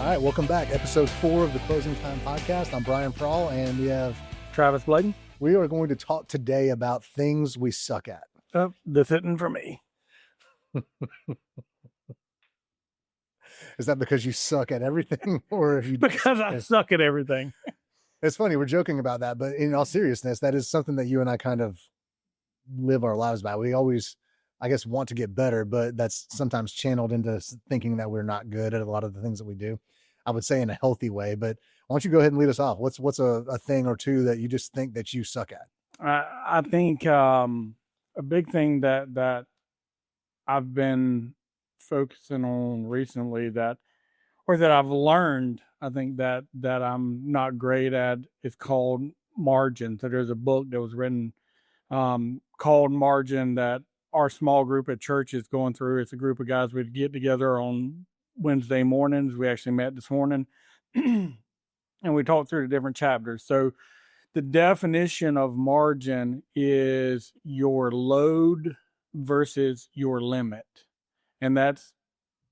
right, welcome back. Episode 4 of the Closing Time Podcast. I'm Brian Prawl, and we have Travis Bladen. We are going to talk today about things we suck at. This isn't for me. Is that because you suck at everything, or if you because I suck at everything? It's funny, we're joking about that, but in all seriousness, that is something that you and I kind of live our lives by. We always, I guess, want to get better, but that's sometimes channeled into thinking that we're not good at a lot of the things that we do. I would say in a healthy way, but why don't you go ahead and lead us off? What's a thing or two that you just think that you suck at? I think a big thing that I've been focusing on recently that I've learned, I think that I'm not great at, is called margin. So there's a book that was written called Margin that our small group at church is going through. It's a group of guys we'd get together on Wednesday mornings. We actually met this morning and we talked through the different chapters. So the definition of margin is your load versus your limit. And that's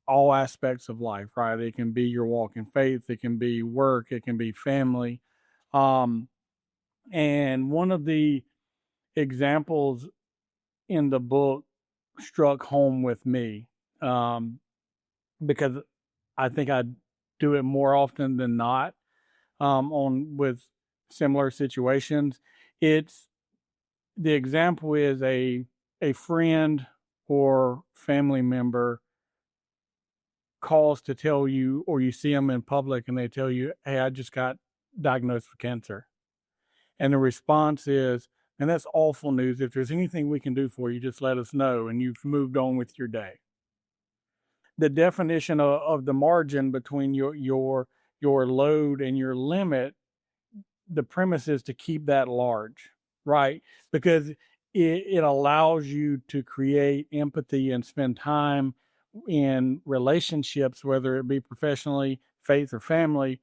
all aspects of life, right? It can be your walk in faith. It can be work. It can be family. And one of the examples in the book struck home with me because I think I do it more often than not with similar situations. It's the example is a friend or family member calls to tell you, or you see them in public and they tell you, hey, I just got diagnosed with cancer. And the response is, and that's awful news. If there's anything we can do for you, just let us know. And you've moved on with your day. The definition of the margin between your load and your limit, the premise is to keep that large, right? Because it allows you to create empathy and spend time in relationships, whether it be professionally, faith, or family,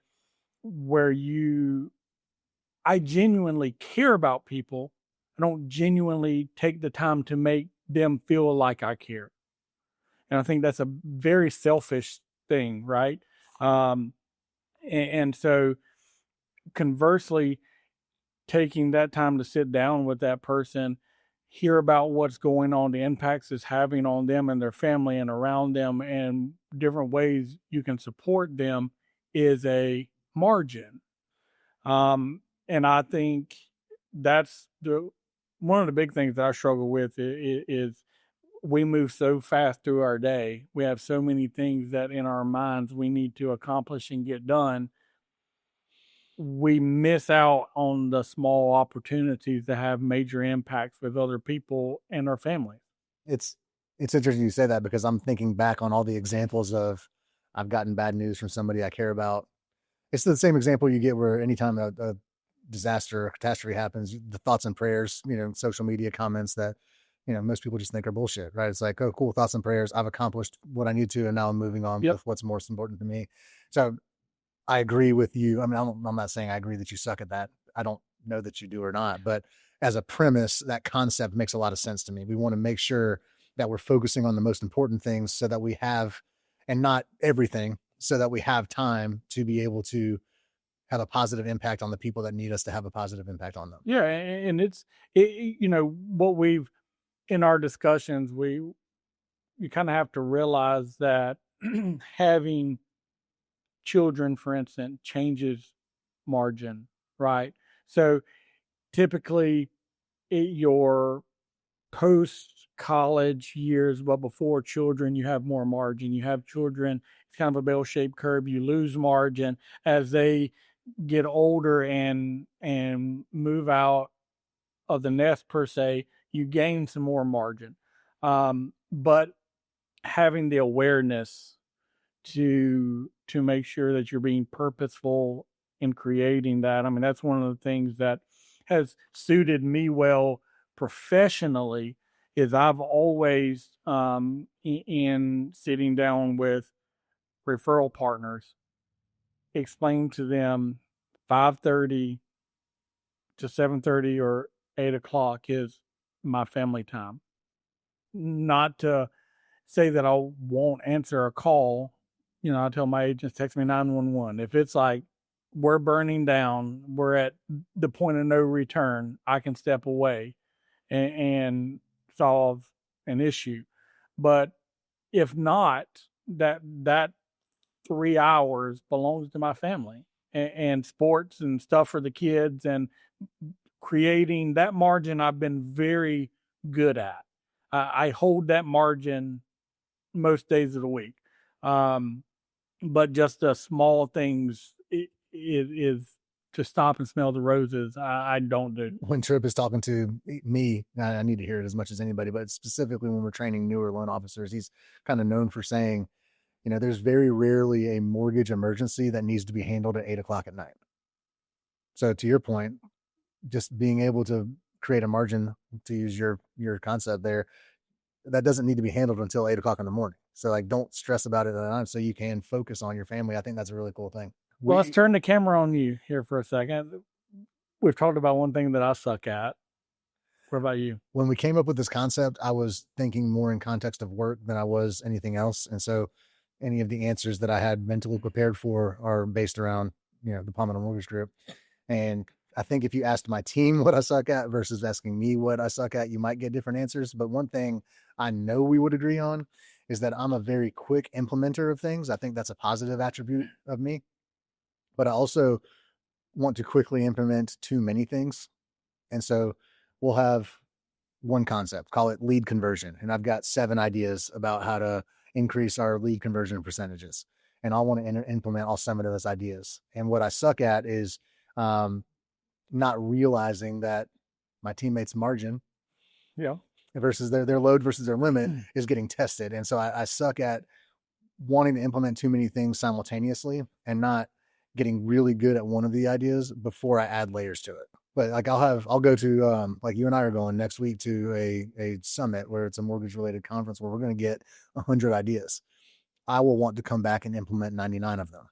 where I genuinely care about people. I don't genuinely take the time to make them feel like I care. And I think that's a very selfish thing, right? And so conversely, taking that time to sit down with that person, hear about what's going on, the impacts it's having on them and their family and around them, and different ways you can support them is a margin. And I think that's one of the big things that I struggle with is we move so fast through our day. We have so many things that in our minds we need to accomplish and get done. We miss out on the small opportunities to have major impacts with other people and our families. It's interesting you say that, because I'm thinking back on all the examples of I've gotten bad news from somebody I care about. It's the same example you get where anytime a disaster or catastrophe happens, the thoughts and prayers, social media comments that, most people just think are bullshit, right? It's like, oh, cool, thoughts and prayers. I've accomplished what I need to, and now I'm moving on with what's most important to me. So I agree with you. I mean, I'm not saying I agree that you suck at that. I don't know that you do or not, but as a premise, that concept makes a lot of sense to me. We want to make sure that we're focusing on the most important things so that we have, and not everything, so that we have time to be able to have a positive impact on the people that need us to have a positive impact on them. Yeah. And what we've, in our discussions, you kind of have to realize that having children, for instance, changes margin, right? So typically your post-college years, but before children, you have more margin. You have children, it's kind of a bell-shaped curve. You lose margin as they get older and move out of the nest, per se. You gain some more margin. But having the awareness to make sure that you're being purposeful in creating that. I mean, that's one of the things that has suited me well professionally, is I've always, in sitting down with referral partners, explain to them 5:30 to 7:30 or 8 o'clock is my family time. Not to say that I won't answer a call I tell my agents, text me 911. If it's like we're burning down, we're at the point of no return, I can step away and solve an issue. But if not, that 3 hours belongs to my family, and sports and stuff for the kids, and creating that margin. I've been very good at. I hold that margin most days of the week. Um, but just the small things is to stop and smell the roses. I don't do. When Tripp is talking to me, I need to hear it as much as anybody, but specifically when we're training newer loan officers, he's kind of known for saying, there's very rarely a mortgage emergency that needs to be handled at 8 o'clock at night. So to your point, just being able to create a margin, to use your concept there, that doesn't need to be handled until 8 o'clock in the morning. So like, don't stress about it at time so you can focus on your family. I think that's a really cool thing. Well, let's turn the camera on you here for a second. We've talked about one thing that I suck at. What about you? When we came up with this concept, I was thinking more in context of work than I was anything else. And so any of the answers that I had mentally prepared for are based around, the Palmetto Mortgage Group. And I think if you asked my team what I suck at versus asking me what I suck at, you might get different answers. But one thing I know we would agree on is that I'm a very quick implementer of things. I think that's a positive attribute of me. But I also want to quickly implement too many things. And so we'll have one concept, call it lead conversion. And I've got 7 ideas about how to increase our lead conversion percentages. And I want to implement all 7 of those ideas. And what I suck at is not realizing that my teammates' margin versus their load versus their limit is getting tested. And so I suck at wanting to implement too many things simultaneously and not getting really good at one of the ideas before I add layers to it. But like I'll go to like you and I are going next week to a summit where it's a mortgage related conference where we're going to get 100 ideas. I will want to come back and implement 99 of them.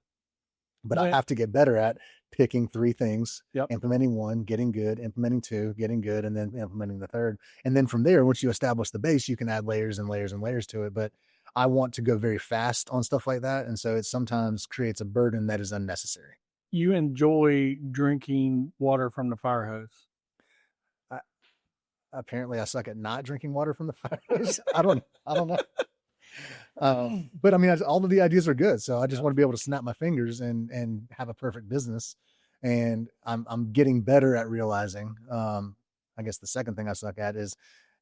But I have to get better at picking 3 things, implementing 1, getting good, implementing 2, getting good, and then implementing the 3rd. And then from there, once you establish the base, you can add layers and layers and layers to it. But I want to go very fast on stuff like that. And so it sometimes creates a burden that is unnecessary. You enjoy drinking water from the fire hose. Apparently I suck at not drinking water from the fire hose. I don't know. But I mean, all of the ideas are good. So I just want to be able to snap my fingers and have a perfect business. And I'm getting better at realizing, I guess the second thing I suck at is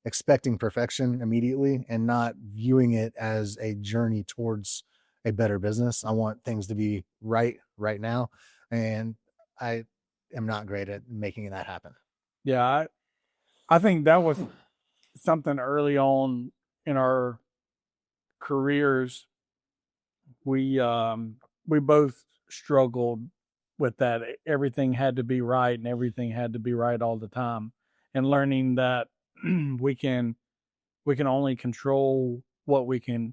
expecting perfection immediately and not viewing it as a journey towards a better business. I want things to be right now. And I am not great at making that happen. Yeah. I think that was something early on in our careers. We both struggled with that. Everything had to be right and everything had to be right all the time, and learning that we can only control what we can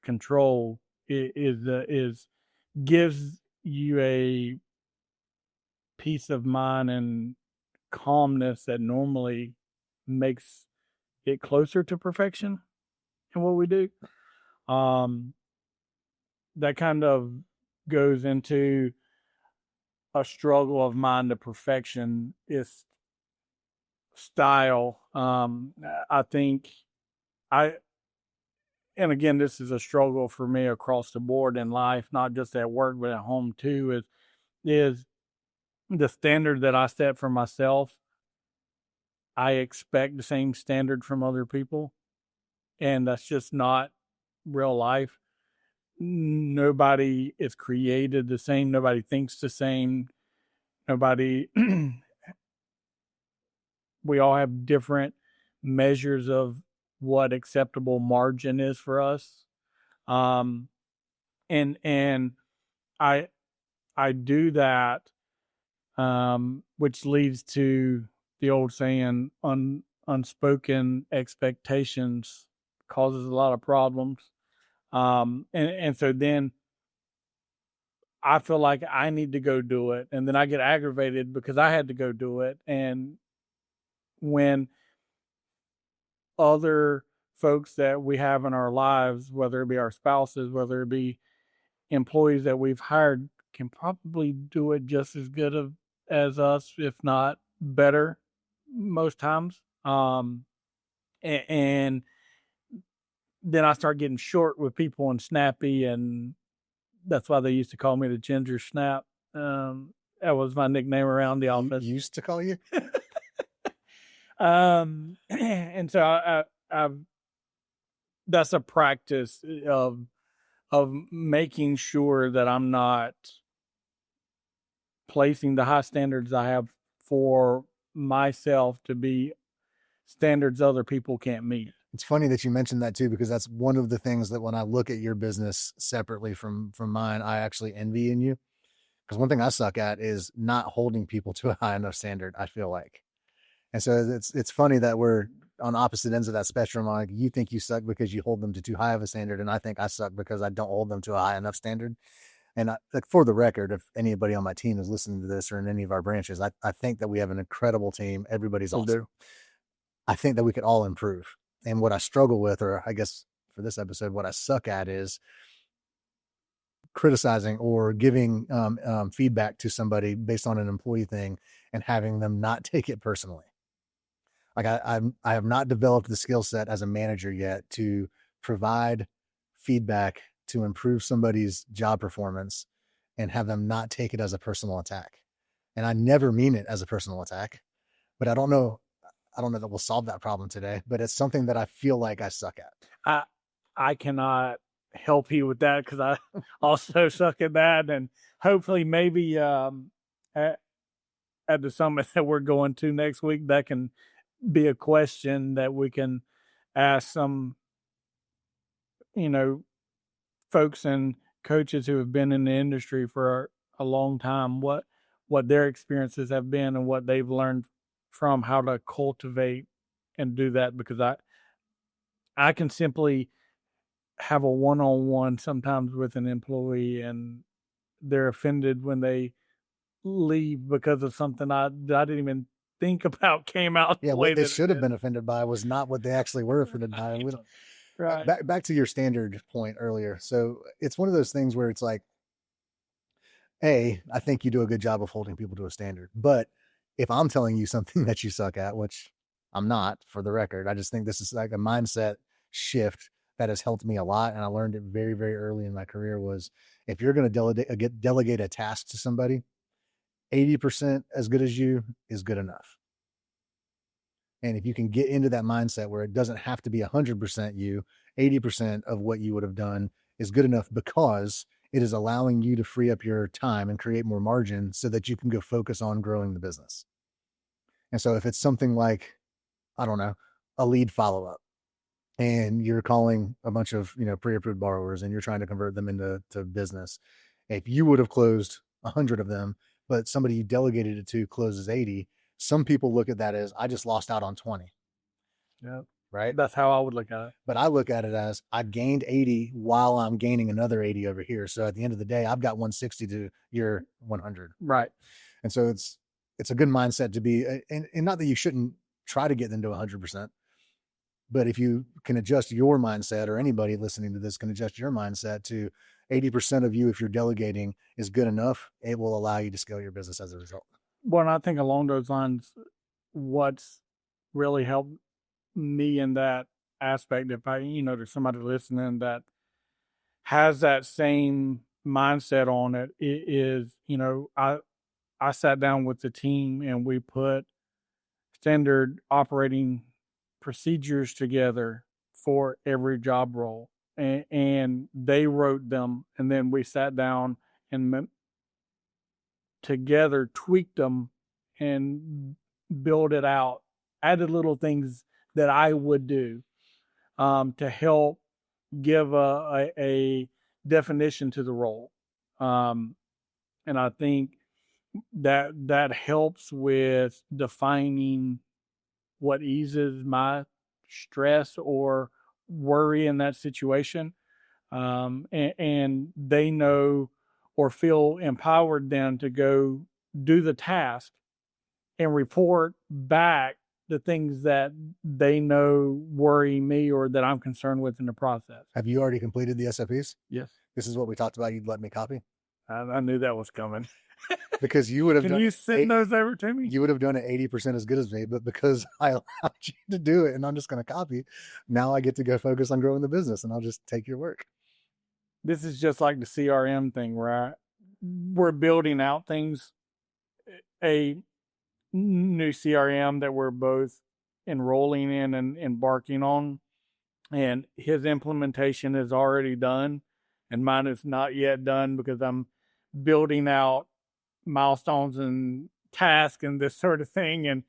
control is gives you a peace of mind and calmness that normally makes it closer to perfection in what we do. That kind of goes into a struggle of mine to perfection is style. I think and again, this is a struggle for me across the board in life, not just at work, but at home too, is the standard that I set for myself. I expect the same standard from other people, and that's just not real life. Nobody is created the same. Nobody thinks the same. Nobody, we all have different measures of what acceptable margin is for us. And I do that, which leads to the old saying, unspoken expectations causes a lot of problems. And so then I feel like I need to go do it. And then I get aggravated because I had to go do it. And when other folks that we have in our lives, whether it be our spouses, whether it be employees that we've hired can probably do it just as good as us, if not better, most times. And then I start getting short with people and snappy, and that's why they used to call me the Ginger Snap. That was my nickname around the office. Used to call you? And so I've that's a practice of making sure that I'm not placing the high standards I have for myself to be standards other people can't meet. It's funny that you mentioned that too, because that's one of the things that when I look at your business separately from mine, I actually envy in you. Because one thing I suck at is not holding people to a high enough standard, I feel like. And so it's funny that we're on opposite ends of that spectrum. Like, you think you suck because you hold them to too high of a standard, and I think I suck because I don't hold them to a high enough standard. And like, for the record, if anybody on my team is listening to this or in any of our branches, I think that we have an incredible team. Everybody's awesome. I think that we could all improve. And what I struggle with, or I guess for this episode, what I suck at is criticizing or giving feedback to somebody based on an employee thing and having them not take it personally. Like, I have not developed the skill set as a manager yet to provide feedback to improve somebody's job performance and have them not take it as a personal attack. And I never mean it as a personal attack, but I don't know that we'll solve that problem today, but it's something that I feel like I suck at. I cannot help you with that because I also suck at that. And hopefully maybe at the summit that we're going to next week, that can be a question that we can ask some, folks and coaches who have been in the industry for a long time, what their experiences have been and what they've learned from how to cultivate and do that. Because I can simply have a one-on-one sometimes with an employee and they're offended when they leave because of something I didn't even think about came out. Yeah, what they should have been offended by was not what they actually were offended by. And we don't. Right. Back to your standard point earlier. So it's one of those things where it's like, I think you do a good job of holding people to a standard. But if I'm telling you something that you suck at, which I'm not, for the record, I just think this is like a mindset shift that has helped me a lot. And I learned it very, very early in my career was, if you're going to delegate a task to somebody, 80% as good as you is good enough. And if you can get into that mindset where it doesn't have to be 100% you, 80% of what you would have done is good enough, because it is allowing you to free up your time and create more margin so that you can go focus on growing the business. And so if it's something like, I don't know, a lead follow-up, and you're calling a bunch of, pre-approved borrowers and you're trying to convert them into business, if you would have closed 100 of them, but somebody you delegated it to closes 80, some people look at that as, I just lost out on 20. Yeah. Right. That's how I would look at it. But I look at it as, I gained 80 while I'm gaining another 80 over here. So at the end of the day, I've got 160 to your 100. Right. And so it's a good mindset to be, and not that you shouldn't try to get them to 100%, but if you can adjust your mindset, or anybody listening to this can adjust your mindset to 80% of you, if you're delegating, is good enough, it will allow you to scale your business as a result. Well, I think along those lines, what's really helped me in that aspect, if I, there's somebody listening that has that same mindset on it, is, I sat down with the team and we put standard operating procedures together for every job role, and they wrote them, and then we sat down and together tweaked them and build it out, added little things that I would do to help give a definition to the role. And I think that helps with defining what eases my stress or worry in that situation. And they know or feel empowered then to go do the task and report back the things that they know worry me or that I'm concerned with in the process. Have you already completed the SOPs? Yes. This is what we talked about. You'd let me copy I knew that was coming. because you would have Can done you it send those over to me? you would have done it 80% as good as me, but because I allowed you to do it and I'm just going to copy, now I get to go focus on growing the business and I'll just take your work. This is just like the CRM thing where we're building out things, a new CRM that we're both enrolling in and embarking on. And his implementation is already done and mine is not yet done because I'm building out milestones and tasks and this sort of thing. And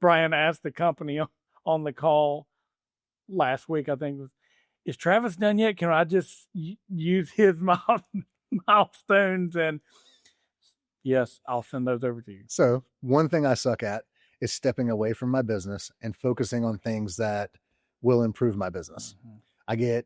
Brian asked the company on the call last week, I think, is Travis done yet? Can I just use his milestones? And yes, I'll send those over to you. So one thing I suck at is stepping away from my business and focusing on things that will improve my business. Mm-hmm.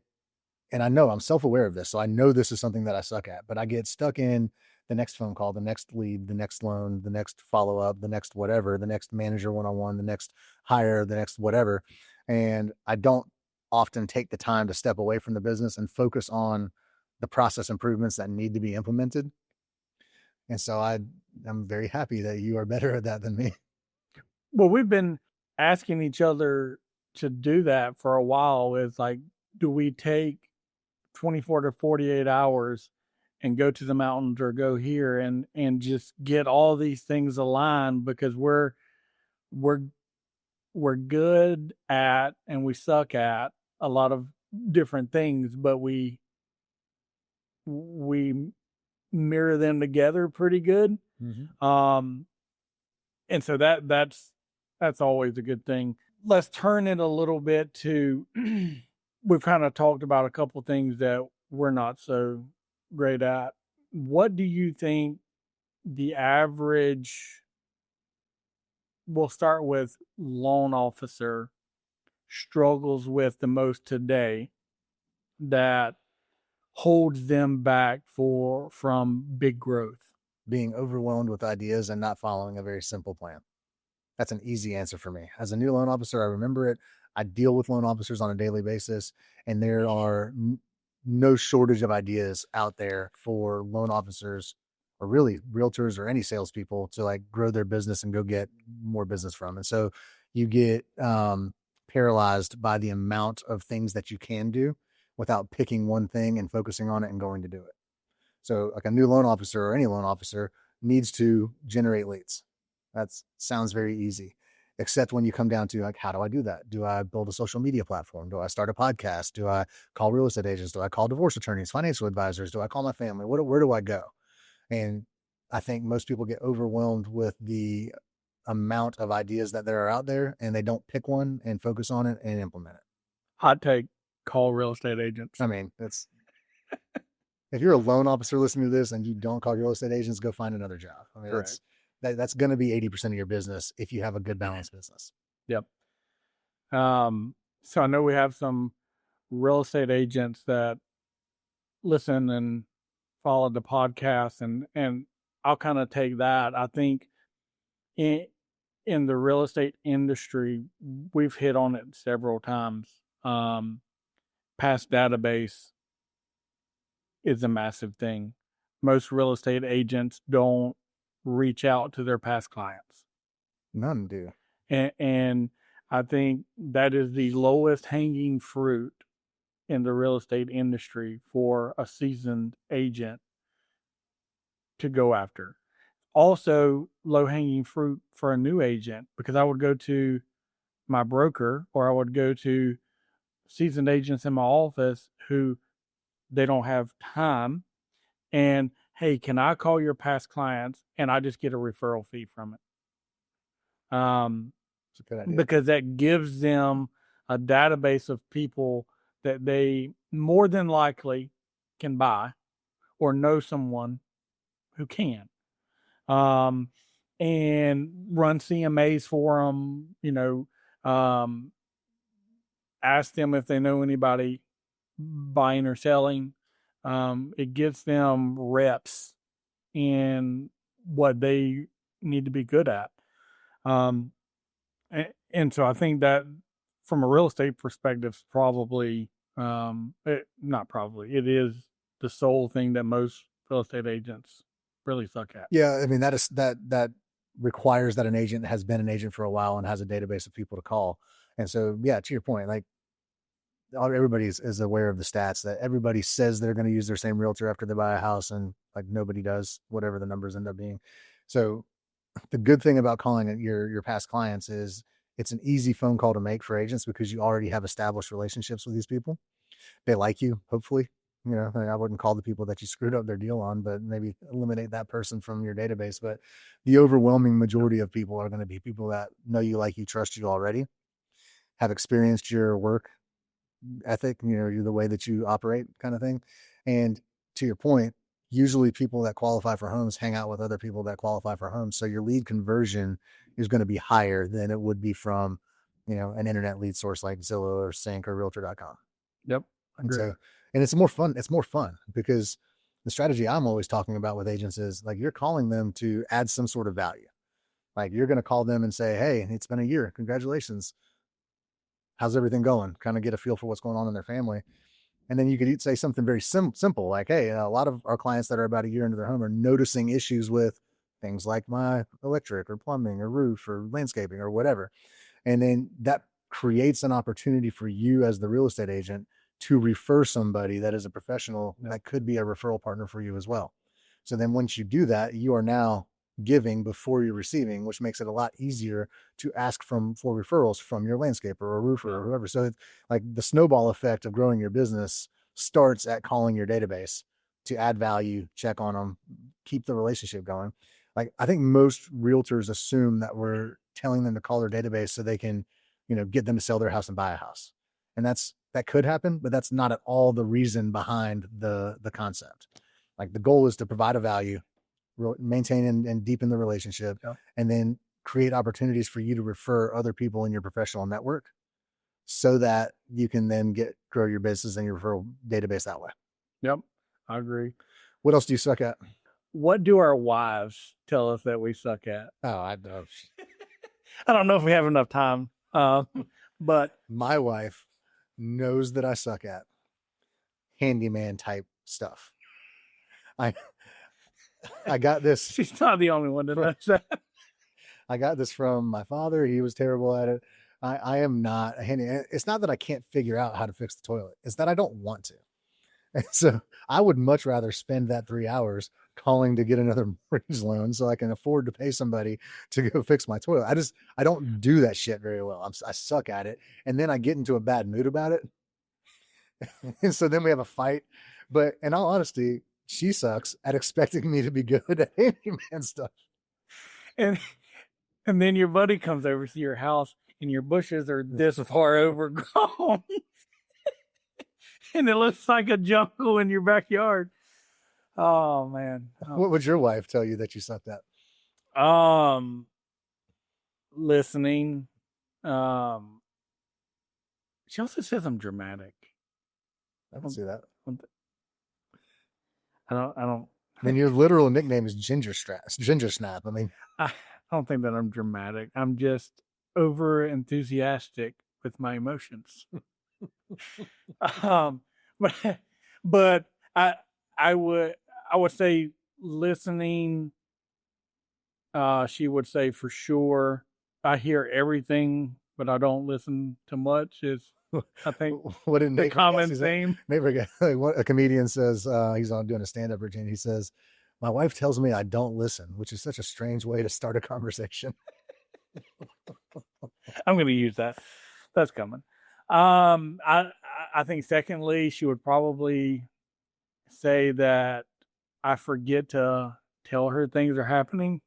And I know I'm self-aware of this, so I know this is something that I suck at, but I get stuck in the next phone call, the next lead, the next loan, the next follow-up, the next whatever, the next manager one-on-one, the next hire, the next whatever. And I don't often take the time to step away from the business and focus on the process improvements that need to be implemented. And so I'm very happy that you are better at that than me. Well, we've been asking each other to do that for a while. It's like, do we take 24 to 48 hours and go to the mountains or go here and just get all these things aligned, because we're good at and we suck at a lot of different things, but we mirror them together pretty good. Mm-hmm. And so that's always a good thing. Let's turn it a little bit to we've kind of talked about a couple things that we're not so great at. What do you think the average, we'll start with loan officer, struggles with the most today that holds them back from big growth? Being overwhelmed with ideas and not following a very simple plan. That's an easy answer for me. As a new loan officer, I remember it. I deal with loan officers on a daily basis, and there are no shortage of ideas out there for loan officers or really realtors or any salespeople to like grow their business and go get more business from. And so you get paralyzed by the amount of things that you can do without picking one thing and focusing on it and going to do it. So like a new loan officer or any loan officer needs to generate leads. That sounds very easy, except when you come down to like, how do I do that? Do I build a social media platform? Do I start a podcast? Do I call real estate agents? Do I call divorce attorneys, financial advisors? Do I call my family? Where do I go? And I think most people get overwhelmed with the amount of ideas that there are out there, and they don't pick one and focus on it and implement it. Hot take, call real estate agents. I mean, that's if you're a loan officer listening to this and you don't call real estate agents, go find another job. I mean, that's going to be 80% of your business if you have a good balanced business. Yep. So I know we have some real estate agents that listen and follow the podcast, and I'll kind of take that. I think in the real estate industry, we've hit on it several times. Past database is a massive thing. Most real estate agents don't reach out to their past clients. None do. And I think that is the lowest hanging fruit in the real estate industry for a seasoned agent to go after. Also, low hanging fruit for a new agent, because I would go to my broker or I would go to seasoned agents in my office who they don't have time. And hey, can I call your past clients? And I just get a referral fee from it. It's a good idea. Because that gives them a database of people that they more than likely can buy or know someone who can. And run CMAs for them, ask them if they know anybody buying or selling. It gives them reps in what they need to be good at. Um, and so I think that from a real estate perspective, probably, not probably, it is the sole thing that most real estate agents really suck at. Yeah, I mean that requires that an agent has been an agent for a while and has a database of people to call. And so, yeah, to your point, like everybody is aware of the stats that everybody says they're going to use their same realtor after they buy a house, and like nobody does, whatever the numbers end up being. So the good thing about calling your past clients is it's an easy phone call to make for agents because you already have established relationships with these people. They like you, hopefully. You know, I wouldn't call the people that you screwed up their deal on, but maybe eliminate that person from your database. But the overwhelming majority of people are going to be people that know you, like you, trust you already, have experienced your work ethic, you know, you're the way that you operate kind of thing. And to your point, usually people that qualify for homes hang out with other people that qualify for homes. So your lead conversion is going to be higher than it would be from, you know, an internet lead source like Zillow or Sync or realtor.com. Yep. And so, and it's more fun because the strategy I'm always talking about with agents is like, you're calling them to add some sort of value. Like you're going to call them and say, hey, it's been a year. Congratulations. How's everything going? Kind of get a feel for what's going on in their family. And then you could say something very simple like, hey, a lot of our clients that are about a year into their home are noticing issues with things like my electric or plumbing or roof or landscaping or whatever. And then that creates an opportunity for you as the real estate agent to refer somebody that is a professional that could be a referral partner for you as well. So then once you do that, you are now giving before you're receiving, which makes it a lot easier to ask for referrals from your landscaper or roofer or whoever. So it's like the snowball effect of growing your business starts at calling your database to add value, check on them, keep the relationship going. Like I think most realtors assume that we're telling them to call their database so they can, you know, get them to sell their house and buy a house. And that could happen, but that's not at all the reason behind the concept. Like the goal is to provide a value, maintain and deepen the relationship, and then create opportunities for you to refer other people in your professional network so that you can then grow your business and your referral database that way. Yep. I agree. What else do you suck at? What do our wives tell us that we suck at? Oh, I know. I don't know if we have enough time, but my wife knows that I suck at handyman type stuff. I got this. She's not the only one that knows that. I got this from my father. He was terrible at it. I am not a handy. It's not that I can't figure out how to fix the toilet. It's that I don't want to. And so I would much rather spend that 3 hours calling to get another mortgage loan so I can afford to pay somebody to go fix my toilet. I don't do that shit very well. I suck at it. And then I get into a bad mood about it. And so then we have a fight. But in all honesty, she sucks at expecting me to be good at handyman stuff. And then your buddy comes over to your house and your bushes are this far overgrown. And it looks like a jungle in your backyard. Oh man. What would your wife tell you that you sucked at? Listening. She also says I'm dramatic. I don't see that. I don't. I mean, your literal nickname is Ginger Snap. I mean, I don't think that I'm dramatic. I'm just over enthusiastic with my emotions. But I would say listening. She would say for sure. I hear everything, but I don't listen to much. Is I think what did the common theme. Never what a comedian says. He's on doing a stand-up routine. He says, "My wife tells me I don't listen," which is such a strange way to start a conversation. I'm going to use that. That's coming. I think secondly, she would probably say that I forget to tell her things are happening.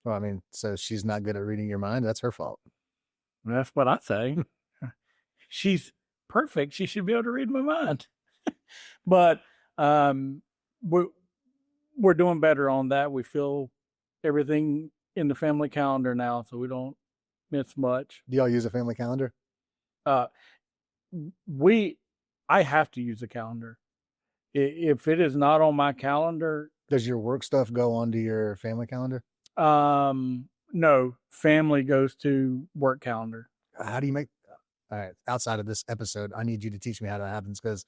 Well, I mean, so she's not good at reading your mind. That's her fault. That's what I say. She's perfect. She should be able to read my mind. But we're doing better on that. We fill everything in the family calendar now, so we don't miss much. Do y'all use a family calendar? I have to use a calendar. If it is not on my calendar, does your work stuff go onto your family calendar? No, family goes to work calendar. How do you make? All right, outside of this episode, I need you to teach me how that happens because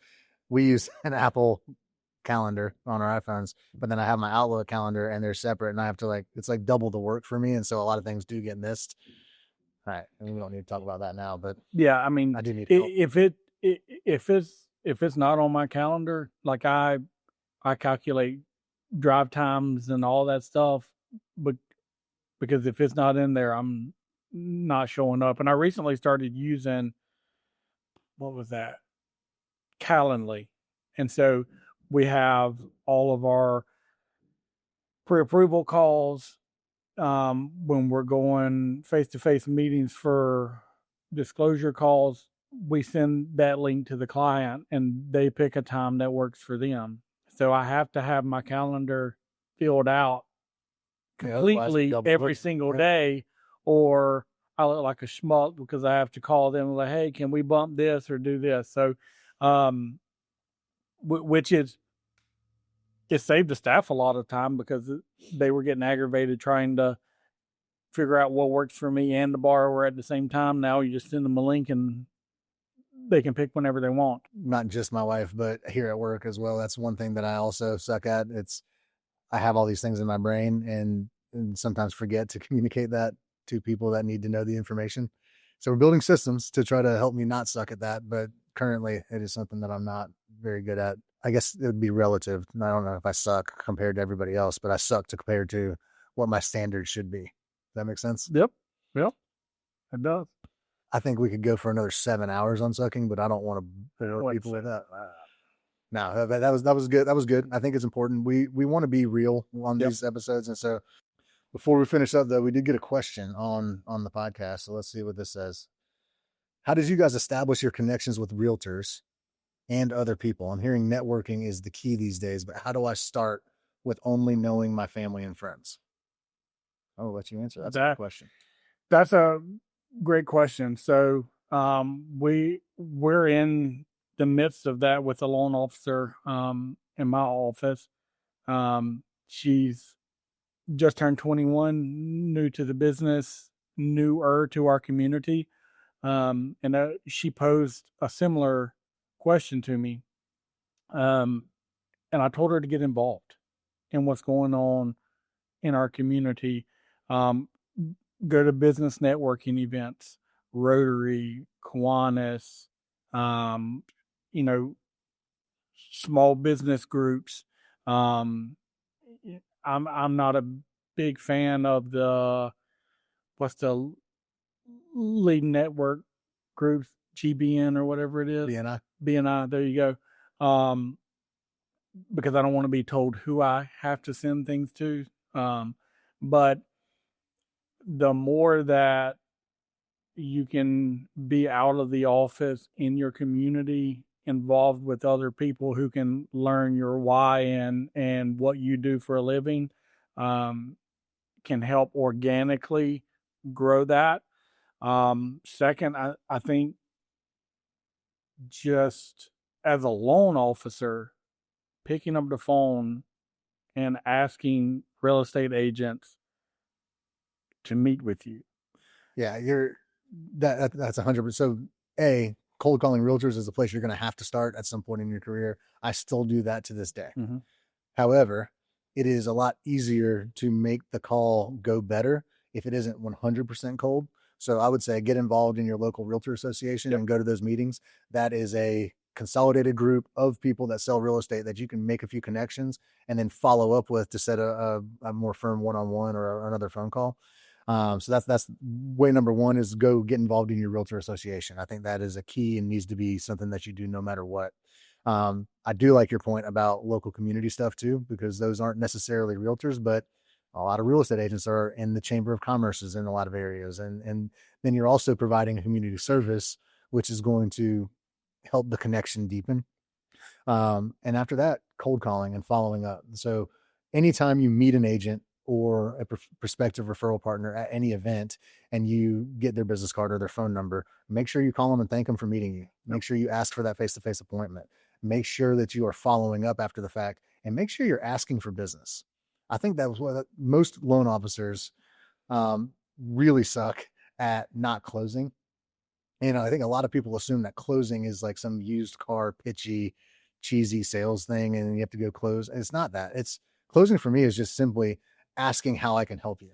we use an Apple calendar on our iPhones, but then I have my Outlook calendar and they're separate, and I have to it's like double the work for me, and so a lot of things do get missed. All right, I mean, we don't need to talk about that now, but Yeah, I mean, I do need help. if it's not on my calendar, like I calculate drive times and all that stuff, but because if it's not in there, I'm not showing up. And I recently started using, what was that? Calendly. And so we have all of our pre-approval calls, when we're going face-to-face meetings for disclosure calls. We send that link to the client and they pick a time that works for them. So I have to have my calendar filled out completely every single day, or I look like a schmuck because I have to call them like, hey, can we bump this or do this? So, which is, it saved the staff a lot of time because they were getting aggravated trying to figure out what works for me and the borrower at the same time. Now you just send them a link and they can pick whenever they want. Not just my wife, but here at work as well. That's one thing that I also suck at. I have all these things in my brain and sometimes forget to communicate that to people that need to know the information. So we're building systems to try to help me not suck at that. But currently it is something that I'm not very good at. I guess it would be relative. I don't know if I suck compared to everybody else, but I suck to compare to what my standards should be. Does that make sense? Yep. It does. I think we could go for another 7 hours on sucking, but I don't want to bore people with that. No, that was good. That was good. I think it's important. We want to be real on these episodes, and so before we finish up, though, we did get a question on the podcast. So let's see what this says. How did you guys establish your connections with realtors and other people? I'm hearing networking is the key these days, but how do I start with only knowing my family and friends? I'll let you answer. That's a good question. That's a great question. So we're in the midst of that with a loan officer in my office. She's just turned 21, new to the business, newer to our community. And she posed a similar question to me. And I told her to get involved in what's going on in our community. Go to business networking events, Rotary, Kiwanis, small business groups. I'm not a big fan of what's the lead network groups, GBN or whatever it is. BNI. There you go. Because I don't want to be told who I have to send things to. But the more that you can be out of the office in your community, involved with other people who can learn your why and what you do for a living, can help organically grow that. Second, I think just as a loan officer, picking up the phone and asking real estate agents to meet with you. Yeah, that's 100%. So cold calling realtors is a place you're going to have to start at some point in your career. I still do that to this day. Mm-hmm. However, it is a lot easier to make the call go better if it isn't 100% cold. So I would say get involved in your local realtor association and go to those meetings. That is a consolidated group of people that sell real estate that you can make a few connections and then follow up with to set a more firm one-on-one or another phone call. So that's way number one, is go get involved in your realtor association. I think that is a key and needs to be something that you do no matter what. I do like your point about local community stuff too, because those aren't necessarily realtors, but a lot of real estate agents are in the Chamber of Commerce in a lot of areas. And then you're also providing a community service, which is going to help the connection deepen. And after that, cold calling and following up. So anytime you meet an agent or a prospective referral partner at any event and you get their business card or their phone number, make sure you call them and thank them for meeting you. Make sure you ask for that face-to-face appointment. Make sure that you are following up after the fact, and make sure you're asking for business. I think that was what most loan officers really suck at not closing. And I think a lot of people assume that closing is like some used car, pitchy, cheesy sales thing, and you have to go close. It's not that. It's closing for me is just simply asking how I can help you.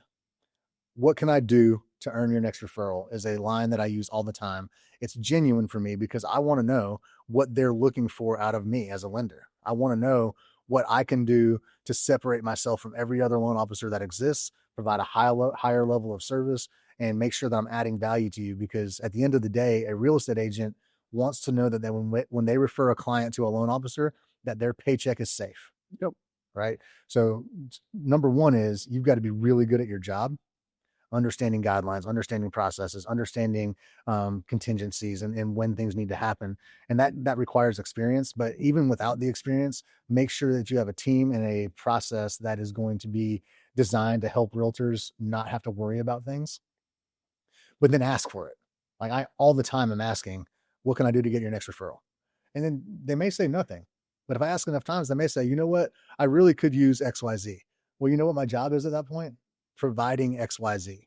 What can I do to earn your next referral is a line that I use all the time. It's genuine for me because I want to know what they're looking for out of me as a lender. I want to know what I can do to separate myself from every other loan officer that exists, provide a higher level of service, and make sure that I'm adding value to you. Because at the end of the day, a real estate agent wants to know that when they refer a client to a loan officer, that their paycheck is safe. Yep. Right. So number one is you've got to be really good at your job, understanding guidelines, understanding processes, understanding contingencies and when things need to happen. And that requires experience. But even without the experience, make sure that you have a team and a process that is going to be designed to help realtors not have to worry about things, but then ask for it. Like I all the time am asking, what can I do to get your next referral? And then they may say nothing. But if I ask enough times, they may say, you know what? I really could use XYZ. Well, you know what my job is at that point? Providing XYZ.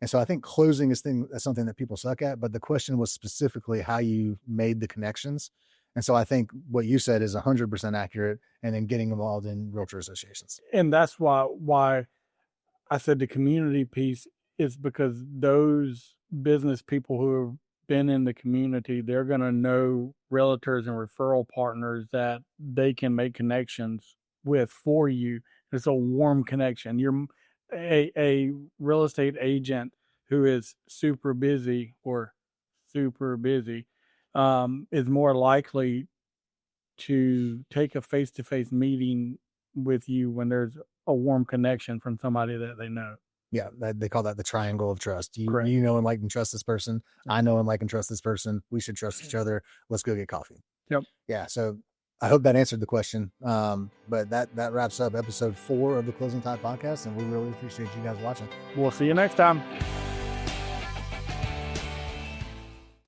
And so I think closing is something that people suck at, but the question was specifically how you made the connections. And so I think what you said is 100% accurate, and then getting involved in realtor associations. And that's why I said the community piece is because those business people who have been in the community, they're going to know realtors and referral partners that they can make connections with for you. It's a warm connection. You're a real estate agent who is super busy is more likely to take a face-to-face meeting with you when there's a warm connection from somebody that they know. Yeah, they call that the triangle of trust. You Correct. know and like and trust this person. I know and like and trust this person. We should trust each other. Let's go get coffee. Yep. Yeah. So I hope that answered the question. But that wraps up episode 4 of the Closing Talk podcast, and we really appreciate you guys watching. We'll see you next time.